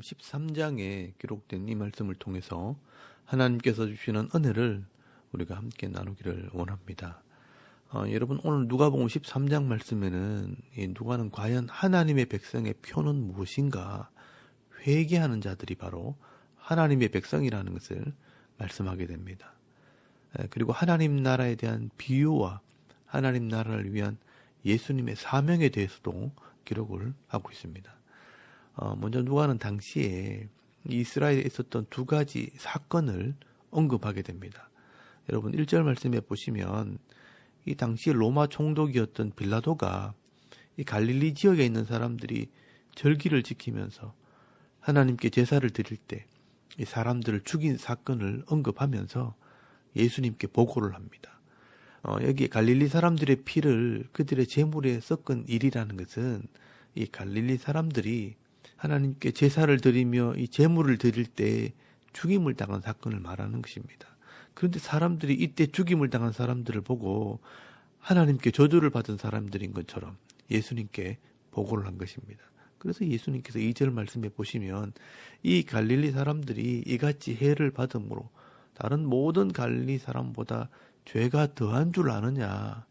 누가복음 13장에 기록된 이 말씀을 통해서 하나님께서 주시는 은혜를 우리가 함께 나누기를 원합니다. 여러분, 오늘 누가복음 13장 말씀에는 이 누가는 과연 하나님의 백성의 표는 무엇인가 회개하는 자들이 바로 하나님의 백성이라는 것을 말씀하게 됩니다. 그리고 하나님 나라에 대한 비유와 하나님 나라를 위한 예수님의 사명에 대해서도 기록을 하고 있습니다. 먼저 누가는 당시에 이스라엘에 있었던 두 가지 사건을 언급하게 됩니다. 여러분 1절 말씀에 보시면 이 당시 로마 총독이었던 빌라도가 이 갈릴리 지역에 있는 사람들이 절기를 지키면서 하나님께 제사를 드릴 때 이 사람들을 죽인 사건을 언급하면서 예수님께 보고를 합니다. 여기 갈릴리 사람들의 피를 그들의 제물에 섞은 일이라는 것은 이 갈릴리 사람들이 하나님께 제사를 드리며 이 제물을 드릴 때 죽임을 당한 사건을 말하는 것입니다. 그런데 사람들이 이때 죽임을 당한 사람들을 보고 하나님께 저주를 받은 사람들인 것처럼 예수님께 보고를 한 것입니다. 그래서 예수님께서 2절 말씀에 보시면 이 갈릴리 사람들이 이같이 해를 받음으로 다른 모든 갈릴리 사람보다 죄가 더한 줄 아느냐.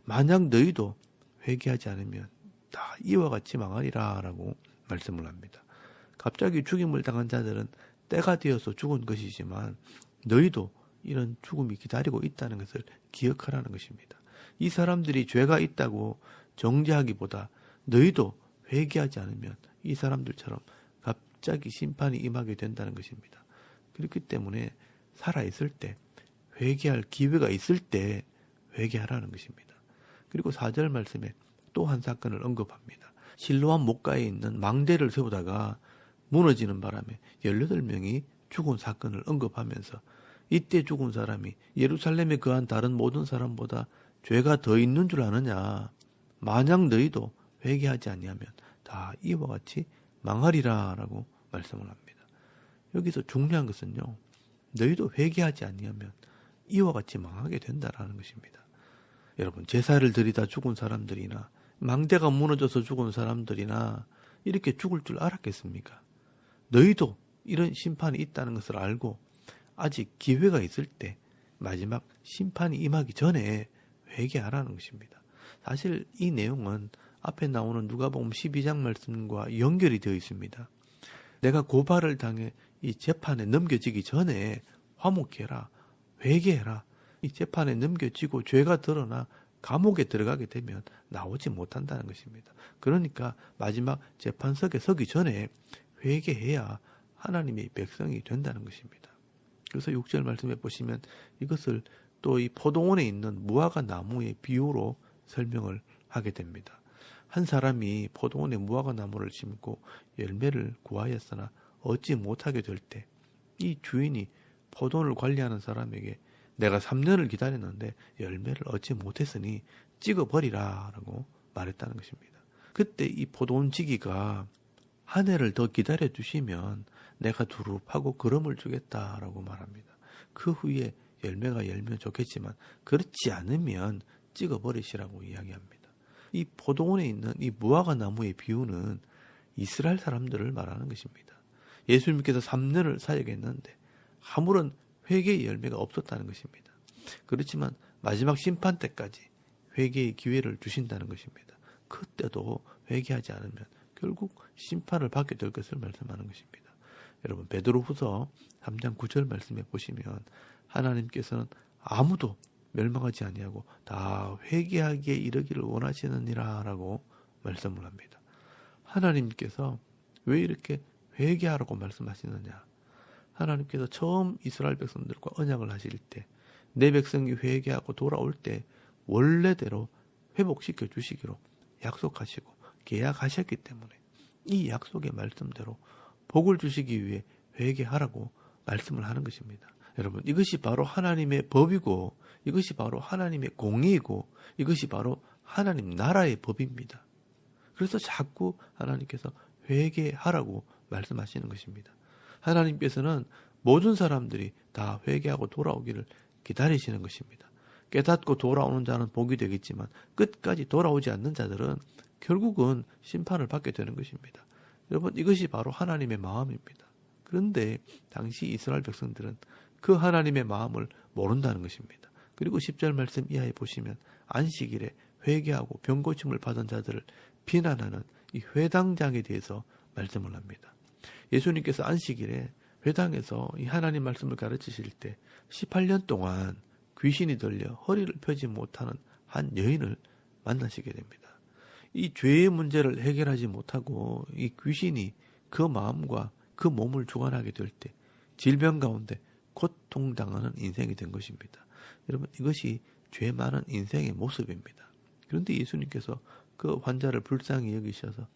만약 너희도 회개하지 않으면 다 이와 같이 망하리라 라고 말씀을 합니다. 갑자기 죽임을 당한 자들은 때가 되어서 죽은 것이지만 너희도 이런 죽음이 기다리고 있다는 것을 기억하라는 것입니다. 이 사람들이 죄가 있다고 정죄하기보다 너희도 회개하지 않으면 이 사람들처럼 갑자기 심판이 임하게 된다는 것입니다. 그렇기 때문에 살아있을 때 회개할 기회가 있을 때 회개하라는 것입니다. 그리고 4절 말씀에 또 한 사건을 언급합니다. 실로암 목가에 있는 망대를 세우다가 무너지는 바람에 18명이 죽은 사건을 언급하면서 이때 죽은 사람이 예루살렘에 거한 다른 모든 사람보다 죄가 더 있는 줄 아느냐. 만약 너희도 회개하지 아니하면 다 이와 같이 망하리라 라고 말씀을 합니다. 여기서 중요한 것은요. 너희도 회개하지 아니하면 이와 같이 망하게 된다라는 것입니다. 여러분 제사를 드리다 죽은 사람들이나 망대가 무너져서 죽은 사람들이나 이렇게 죽을 줄 알았겠습니까? 너희도 이런 심판이 있다는 것을 알고 아직 기회가 있을 때 마지막 심판이 임하기 전에 회개하라는 것입니다. 사실 이 내용은 앞에 나오는 누가복음 12장 말씀과 연결이 되어 있습니다. 내가 고발을 당해 이 재판에 넘겨지기 전에 화목해라, 회개해라. 이 재판에 넘겨지고 죄가 드러나 감옥에 들어가게 되면 나오지 못한다는 것입니다. 그러니까 마지막 재판석에 서기 전에 회개해야 하나님의 백성이 된다는 것입니다. 그래서 6절 말씀에 보시면 이것을 또 이 포도원에 있는 무화과 나무의 비유로 설명을 하게 됩니다. 한 사람이 포도원에 무화과 나무를 심고 열매를 구하였으나 얻지 못하게 될 때 이 주인이 포도원을 관리하는 사람에게 내가 3년을 기다렸는데 열매를 얻지 못했으니 찍어버리라 라고 말했다는 것입니다. 그때 이 포도원 지기가 한 해를 더 기다려주시면 내가 두릅하고 거름을 주겠다라고 말합니다. 그 후에 열매가 열면 좋겠지만 그렇지 않으면 찍어버리시라고 이야기합니다. 이 포도원에 있는 이 무화과 나무의 비유는 이스라엘 사람들을 말하는 것입니다. 예수님께서 3년을 사역했는데 아무런 회개의 열매가 없었다는 것입니다. 그렇지만 마지막 심판 때까지 회개의 기회를 주신다는 것입니다. 그때도 회개하지 않으면 결국 심판을 받게 될 것을 말씀하는 것입니다. 여러분 베드로후서 3장 9절 말씀에 보시면 하나님께서는 아무도 멸망하지 아니하고 다 회개하기에 이르기를 원하시느니라 라고 말씀을 합니다. 하나님께서 왜 이렇게 회개하라고 말씀하시느냐. 하나님께서 처음 이스라엘 백성들과 언약을 하실 때 내 백성이 회개하고 돌아올 때 원래대로 회복시켜 주시기로 약속하시고 계약하셨기 때문에 이 약속의 말씀대로 복을 주시기 위해 회개하라고 말씀을 하는 것입니다. 여러분 이것이 바로 하나님의 법이고 이것이 바로 하나님의 공의이고 이것이 바로 하나님 나라의 법입니다. 그래서 자꾸 하나님께서 회개하라고 말씀하시는 것입니다. 하나님께서는 모든 사람들이 다 회개하고 돌아오기를 기다리시는 것입니다. 깨닫고 돌아오는 자는 복이 되겠지만 끝까지 돌아오지 않는 자들은 결국은 심판을 받게 되는 것입니다. 여러분, 이것이 바로 하나님의 마음입니다. 그런데 당시 이스라엘 백성들은 그 하나님의 마음을 모른다는 것입니다. 그리고 10절 말씀 이하에 보시면 안식일에 회개하고 병고침을 받은 자들을 비난하는 이 회당장에 대해서 말씀을 합니다. 예수님께서 안식일에 회당에서 이 하나님 말씀을 가르치실 때 18년 동안 귀신이 들려 허리를 펴지 못하는 한 여인을 만나시게 됩니다. 이 죄의 문제를 해결하지 못하고 이 귀신이 그 마음과 그 몸을 주관하게 될 때 질병 가운데 고통당하는 인생이 된 것입니다. 여러분, 이것이 죄 많은 인생의 모습입니다. 그런데 예수님께서 그 환자를 불쌍히 여기셔서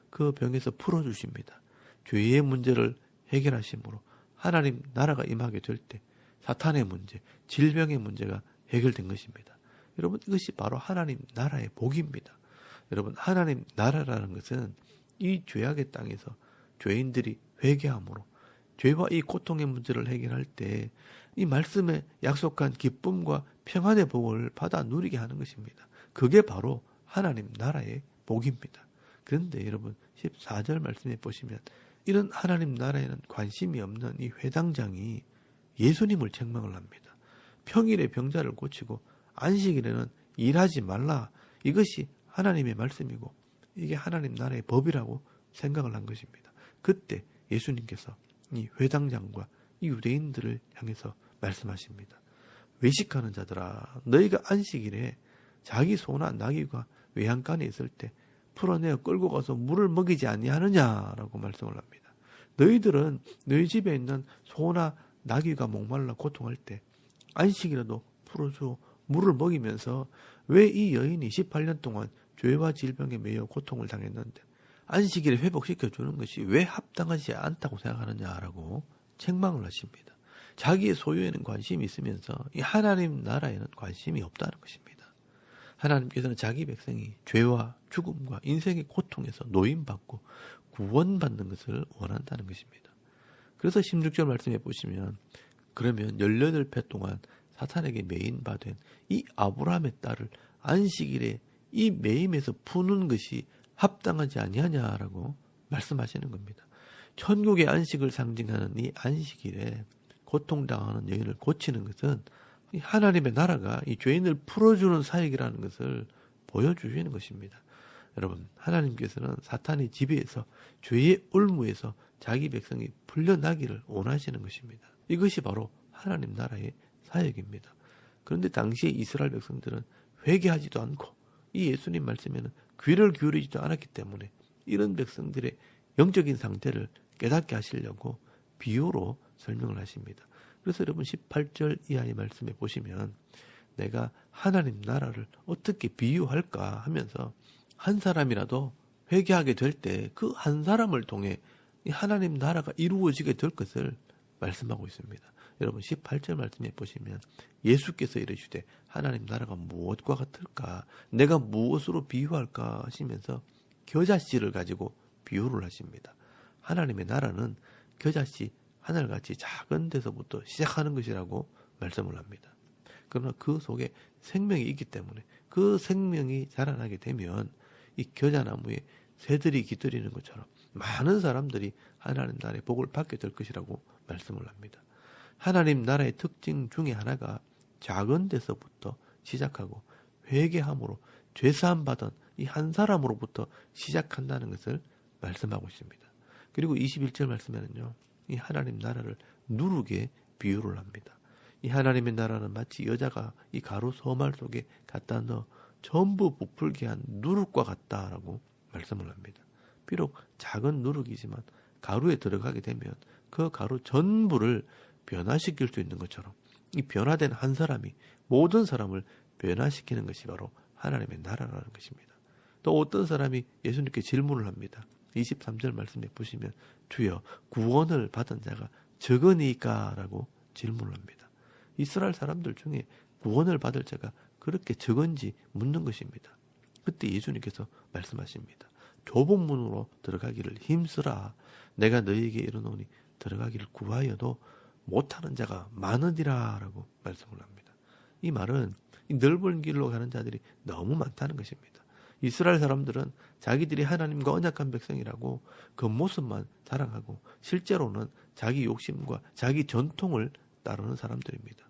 그 병에서 풀어주십니다. 죄의 문제를 해결하심으로 하나님 나라가 임하게 될 때 사탄의 문제, 질병의 문제가 해결된 것입니다. 여러분, 이것이 바로 하나님 나라의 복입니다. 여러분, 하나님 나라라는 것은 이 죄악의 땅에서 죄인들이 회개함으로 죄와 이 고통의 문제를 해결할 때 이 말씀에 약속한 기쁨과 평안의 복을 받아 누리게 하는 것입니다. 그게 바로 하나님 나라의 복입니다. 그런데 여러분, 14절 말씀에 보시면 이런 하나님 나라에는 관심이 없는 이 회당장이 예수님을 책망을 합니다. 평일에 병자를 고치고 안식일에는 일하지 말라. 이것이 하나님의 말씀이고 이게 하나님 나라의 법이라고 생각을 한 것입니다. 그때 예수님께서 이 회당장과 이 유대인들을 향해서 말씀하십니다. 외식하는 자들아, 너희가 안식일에 자기 소나 나귀가 외양간에 있을 때 풀어내어 끌고 가서 물을 먹이지 아니하느냐라고 말씀을 합니다. 너희들은 너희 집에 있는 소나 나귀가 목말라 고통할 때 안식이라도 풀어주어 물을 먹이면서 왜 이 여인이 18년 동안 죄와 질병에 매여 고통을 당했는데 안식일에 회복시켜주는 것이 왜 합당하지 않다고 생각하느냐라고 책망을 하십니다. 자기의 소유에는 관심이 있으면서 이 하나님 나라에는 관심이 없다는 것입니다. 하나님께서는 자기 백성이 죄와 죽음과 인생의 고통에서 노임받고 구원받는 것을 원한다는 것입니다. 그래서 16절 말씀해 보시면 그러면 18배 동안 사탄에게 매인 바 된 이 아브라함의 딸을 안식일에 이 매임에서 푸는 것이 합당하지 아니하냐라고 말씀하시는 겁니다. 천국의 안식을 상징하는 이 안식일에 고통당하는 여인을 고치는 것은 이 하나님의 나라가 이 죄인을 풀어주는 사역이라는 것을 보여주시는 것입니다. 여러분, 하나님께서는 사탄의 지배에서 죄의 올무에서 자기 백성이 풀려나기를 원하시는 것입니다. 이것이 바로 하나님 나라의 사역입니다. 그런데 당시에 이스라엘 백성들은 회개하지도 않고 이 예수님 말씀에는 귀를 기울이지도 않았기 때문에 이런 백성들의 영적인 상태를 깨닫게 하시려고 비유로 설명을 하십니다. 그래서 여러분 18절 이하의 말씀에 보시면 내가 하나님 나라를 어떻게 비유할까 하면서 한 사람이라도 회개하게 될 때 그 한 사람을 통해 이 하나님 나라가 이루어지게 될 것을 말씀하고 있습니다. 여러분 18절 말씀에 보시면 예수께서 이르시되 하나님 나라가 무엇과 같을까? 내가 무엇으로 비유할까? 하시면서 겨자씨를 가지고 비유를 하십니다. 하나님의 나라는 겨자씨 하늘같이 작은 데서부터 시작하는 것이라고 말씀을 합니다. 그러나 그 속에 생명이 있기 때문에 그 생명이 자라나게 되면 이 겨자나무에 새들이 깃들이는 것처럼 많은 사람들이 하나님 나라의 복을 받게 될 것이라고 말씀을 합니다. 하나님 나라의 특징 중에 하나가 작은 데서부터 시작하고 회개함으로 죄사함 받은 이 한 사람으로부터 시작한다는 것을 말씀하고 있습니다. 그리고 21절 말씀에는요, 이 하나님 나라를 누룩에 비유를 합니다. 이 하나님의 나라는 마치 여자가 이 가루 소말 속에 갖다 넣어 전부 부풀게 한 누룩과 같다라고 말씀을 합니다. 비록 작은 누룩이지만 가루에 들어가게 되면 그 가루 전부를 변화시킬 수 있는 것처럼 이 변화된 한 사람이 모든 사람을 변화시키는 것이 바로 하나님의 나라라는 것입니다. 또 어떤 사람이 예수님께 질문을 합니다. 23절 말씀에 보시면 주여 구원을 받은 자가 적으니까 라고 질문을 합니다. 이스라엘 사람들 중에 구원을 받을 자가 그렇게 적은지 묻는 것입니다. 그때 예수님께서 말씀하십니다. 좁은 문으로 들어가기를 힘쓰라. 내가 너희에게 이르노니 들어가기를 구하여도 못하는 자가 많으리라 라고 말씀을 합니다. 이 말은 이 넓은 길로 가는 자들이 너무 많다는 것입니다. 이스라엘 사람들은 자기들이 하나님과 언약한 백성이라고 겉모습만 자랑하고 실제로는 자기 욕심과 자기 전통을 따르는 사람들입니다.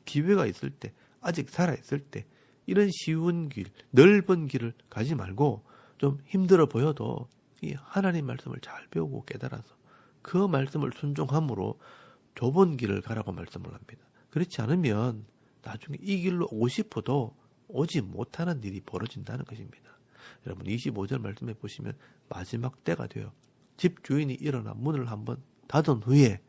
기회가 있을 때, 아직 살아있을 때 이런 쉬운 길, 넓은 길을 가지 말고 좀 힘들어 보여도 이 하나님 말씀을 잘 배우고 깨달아서 그 말씀을 순종함으로 좁은 길을 가라고 말씀을 합니다. 그렇지 않으면 나중에 이 길로 오고 싶어도 오지 못하는 일이 벌어진다는 것입니다. 여러분 25절 말씀해 보시면 마지막 때가 되어 집주인이 일어나 문을 한번 닫은 후에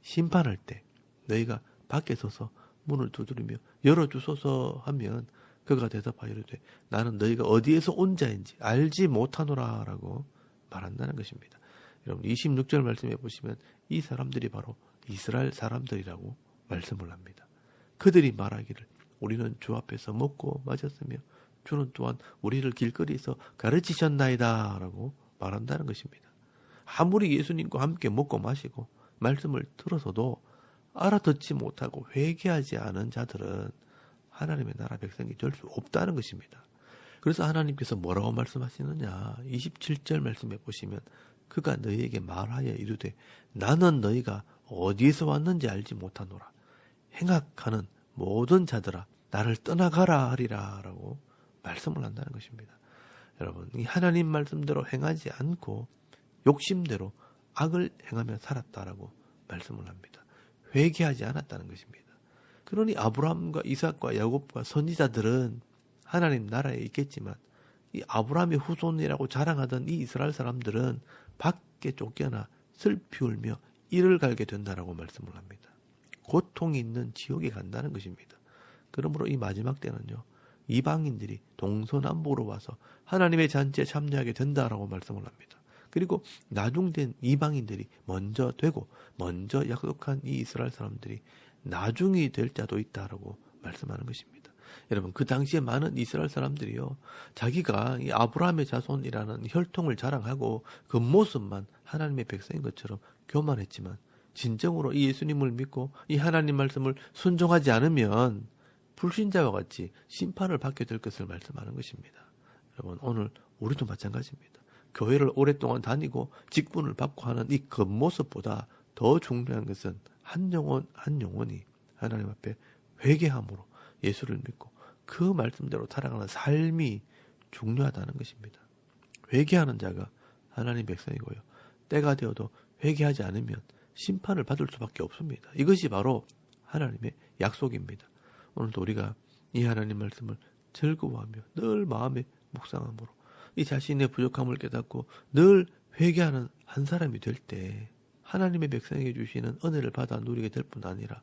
심판할 때 너희가 밖에 서서 문을 두드리며 열어주소서 하면 그가 대답하여 이르되 나는 너희가 어디에서 온 자인지 알지 못하노라 라고 말한다는 것입니다. 여러분 26절 말씀해 보시면 이 사람들이 바로 이스라엘 사람들이라고 말씀을 합니다. 그들이 말하기를 우리는 주 앞에서 먹고 마셨으며 주는 또한 우리를 길거리에서 가르치셨나이다 라고 말한다는 것입니다. 아무리 예수님과 함께 먹고 마시고 말씀을 들어서도 알아듣지 못하고 회개하지 않은 자들은 하나님의 나라 백성이 될 수 없다는 것입니다. 그래서 하나님께서 뭐라고 말씀하시느냐 27절 말씀해 보시면 그가 너희에게 말하여 이르되 나는 너희가 어디에서 왔는지 알지 못하노라. 행악하는 모든 자들아 나를 떠나가라 하리라 라고 말씀을 한다는 것입니다. 여러분 이 하나님 말씀대로 행하지 않고 욕심대로 악을 행하며 살았다라고 말씀을 합니다. 회개하지 않았다는 것입니다. 그러니 아브라함과 이삭과 야곱과 선지자들은 하나님 나라에 있겠지만 이 아브라함의 후손이라고 자랑하던 이 이스라엘 사람들은 밖에 쫓겨나 슬피 울며 이를 갈게 된다라고 말씀을 합니다. 고통이 있는 지옥에 간다는 것입니다. 그러므로 이 마지막 때는요. 이방인들이 동서남북으로 와서 하나님의 잔치에 참여하게 된다라고 말씀을 합니다. 그리고 나중된 이방인들이 먼저 되고 먼저 약속한 이 이스라엘 사람들이 나중이 될 자도 있다라고 말씀하는 것입니다. 여러분 그 당시에 많은 이스라엘 사람들이요. 자기가 이 아브라함의 자손이라는 혈통을 자랑하고 그 모습만 하나님의 백성인 것처럼 교만했지만 진정으로 이 예수님을 믿고 이 하나님 말씀을 순종하지 않으면 불신자와 같이 심판을 받게 될 것을 말씀하는 것입니다. 여러분 오늘 우리도 마찬가지입니다. 교회를 오랫동안 다니고 직분을 받고 하는 이 겉모습보다 더 중요한 것은 한 영혼이 하나님 앞에 회개함으로 예수를 믿고 그 말씀대로 살아가는 삶이 중요하다는 것입니다. 회개하는 자가 하나님 백성이고요. 때가 되어도 회개하지 않으면 심판을 받을 수밖에 없습니다. 이것이 바로 하나님의 약속입니다. 오늘도 우리가 이 하나님 말씀을 즐거워하며 늘 마음에 묵상함으로 이 자신의 부족함을 깨닫고 늘 회개하는 한 사람이 될 때 하나님의 백성에게 주시는 은혜를 받아 누리게 될 뿐 아니라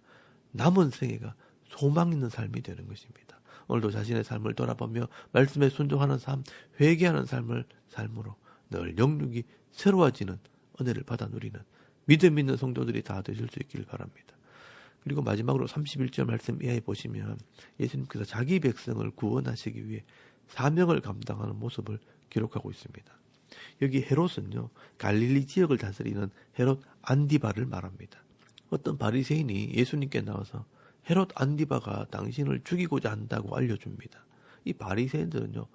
남은 생애가 소망 있는 삶이 되는 것입니다. 오늘도 자신의 삶을 돌아보며 말씀에 순종하는 삶, 회개하는 삶으로 늘 영육이 새로워지는 은혜를 받아 누리는 믿음 있는 성도들이 다 되실 수 있길 바랍니다. 그리고 마지막으로 31절 말씀 이하에 보시면 예수님께서 자기 백성을 구원하시기 위해 사명을 감당하는 모습을 기록하고 있습니다. 여기 헤롯은요, 갈릴리 지역을 다스리는 헤롯 안디바를 말합니다. 어떤 바리새인이 예수님께 나와서 헤롯 안디바가 당신을 죽이고자 한다고 알려줍니다. 이 바리새인들은요,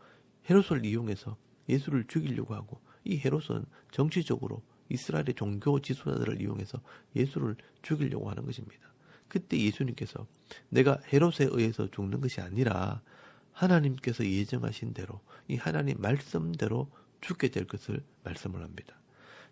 헤롯을 이용해서 예수를 죽이려고 하고 이 헤롯은 정치적으로 이스라엘의 종교 지도자들을 이용해서 예수를 죽이려고 하는 것입니다. 그때 예수님께서 내가 헤롯에 의해서 죽는 것이 아니라 하나님께서 예정하신 대로 이 하나님 말씀대로 죽게 될 것을 말씀을 합니다.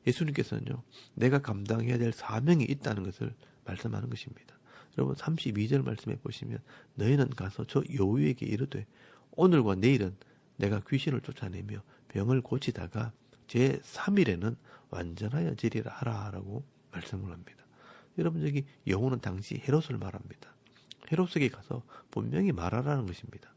예수님께서는요. 내가 감당해야 될 사명이 있다는 것을 말씀하는 것입니다. 여러분 32절 말씀해 보시면 너희는 가서 저 여우에게 이르되 오늘과 내일은 내가 귀신을 쫓아내며 병을 고치다가 제 3일에는 완전하여 지리라 하라라고 말씀을 합니다. 여러분 여기 여우는 당시 헤롯을 말합니다. 헤롯에게 가서 분명히 말하라는 것입니다.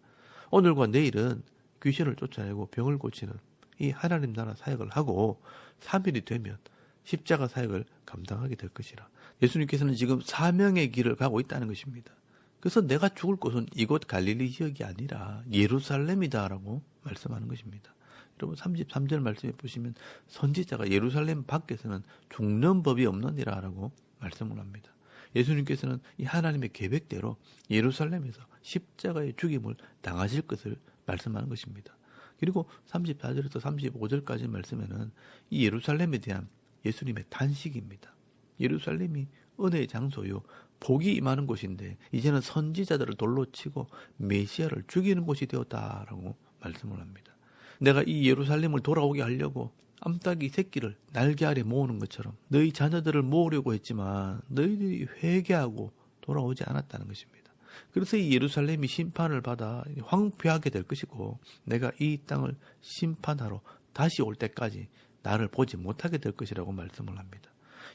오늘과 내일은 귀신을 쫓아내고 병을 고치는 이 하나님 나라 사역을 하고 3일이 되면 십자가 사역을 감당하게 될 것이라. 예수님께서는 지금 사명의 길을 가고 있다는 것입니다. 그래서 내가 죽을 곳은 이곳 갈릴리 지역이 아니라 예루살렘이다라고 말씀하는 것입니다. 여러분 33절 말씀해 보시면 선지자가 예루살렘 밖에서는 죽는 법이 없느니라라고 말씀을 합니다. 예수님께서는 이 하나님의 계획대로 예루살렘에서 십자가의 죽임을 당하실 것을 말씀하는 것입니다. 그리고 34절에서 35절까지 말씀에는 이 예루살렘에 대한 예수님의 단식입니다. 예루살렘이 은혜의 장소요, 복이 임하는 곳인데 이제는 선지자들을 돌로 치고 메시아를 죽이는 곳이 되었다라고 말씀을 합니다. 내가 이 예루살렘을 돌아오게 하려고 암탉이 새끼를 날개 아래 모으는 것처럼 너희 자녀들을 모으려고 했지만 너희들이 회개하고 돌아오지 않았다는 것입니다. 그래서 이 예루살렘이 심판을 받아 황폐하게 될 것이고 내가 이 땅을 심판하러 다시 올 때까지 나를 보지 못하게 될 것이라고 말씀을 합니다.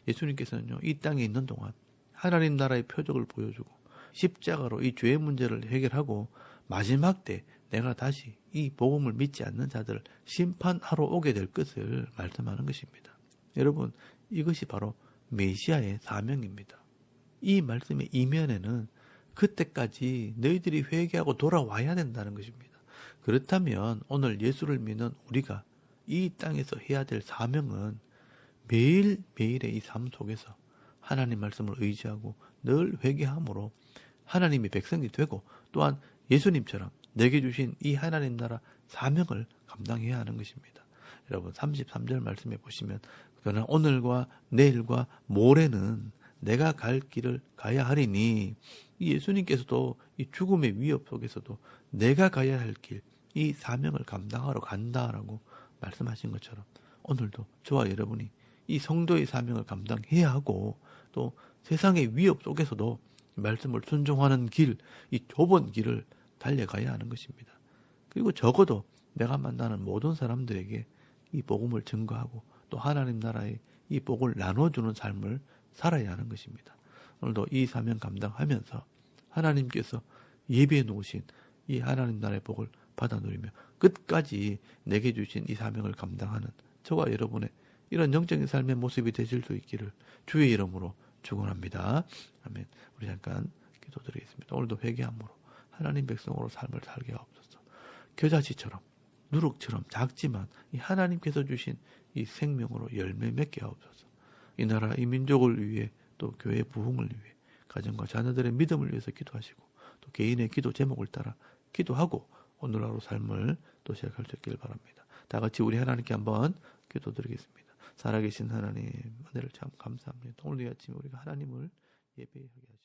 예수님께서는요, 이 땅에 있는 동안 하나님 나라의 표적을 보여주고 십자가로 이 죄의 문제를 해결하고 마지막 때 내가 다시 이 복음을 믿지 않는 자들을 심판하러 오게 될 것을 말씀하는 것입니다. 여러분, 이것이 바로 메시아의 사명입니다. 이 말씀의 이면에는 그때까지 너희들이 회개하고 돌아와야 된다는 것입니다. 그렇다면 오늘 예수를 믿는 우리가 이 땅에서 해야 될 사명은 매일매일의 이 삶 속에서 하나님 말씀을 의지하고 늘 회개함으로 하나님의 백성이 되고 또한 예수님처럼 내게 주신 이 하나님 나라 사명을 감당해야 하는 것입니다. 여러분 33절 말씀해 보시면 그러나 오늘과 내일과 모레는 내가 갈 길을 가야 하리니 이 예수님께서도 이 죽음의 위협 속에서도 내가 가야 할 길, 이 사명을 감당하러 간다라고 말씀하신 것처럼 오늘도 저와 여러분이 이 성도의 사명을 감당해야 하고 또 세상의 위협 속에서도 말씀을 순종하는 길, 이 좁은 길을 달려가야 하는 것입니다. 그리고 적어도 내가 만나는 모든 사람들에게 이 복음을 증거하고 또 하나님 나라의 이 복을 나눠주는 삶을 살아야 하는 것입니다. 오늘도 이 사명 감당하면서 하나님께서 예비해 놓으신 이 하나님 나라의 복을 받아 누리며 끝까지 내게 주신 이 사명을 감당하는 저와 여러분의 이런 영적인 삶의 모습이 되실 수 있기를 주의 이름으로 축원합니다. 아멘. 우리 잠깐 기도드리겠습니다. 오늘도 회개함으로 하나님 백성으로 삶을 살게 하옵소서. 겨자씨처럼 누룩처럼 작지만 이 하나님께서 주신 이 생명으로 열매 맺게 하옵소서. 이 나라 이 민족을 위해 또 교회 부흥을 위해 가정과 자녀들의 믿음을 위해서 기도하시고 또 개인의 기도 제목을 따라 기도하고 오늘 하루 삶을 또 시작할 수 있기를 바랍니다. 다 같이 우리 하나님께 한번 기도드리겠습니다. 살아계신 하나님 은혜를 참 감사합니다. 오늘 이 아침에 우리가 하나님을 예배하게 하시고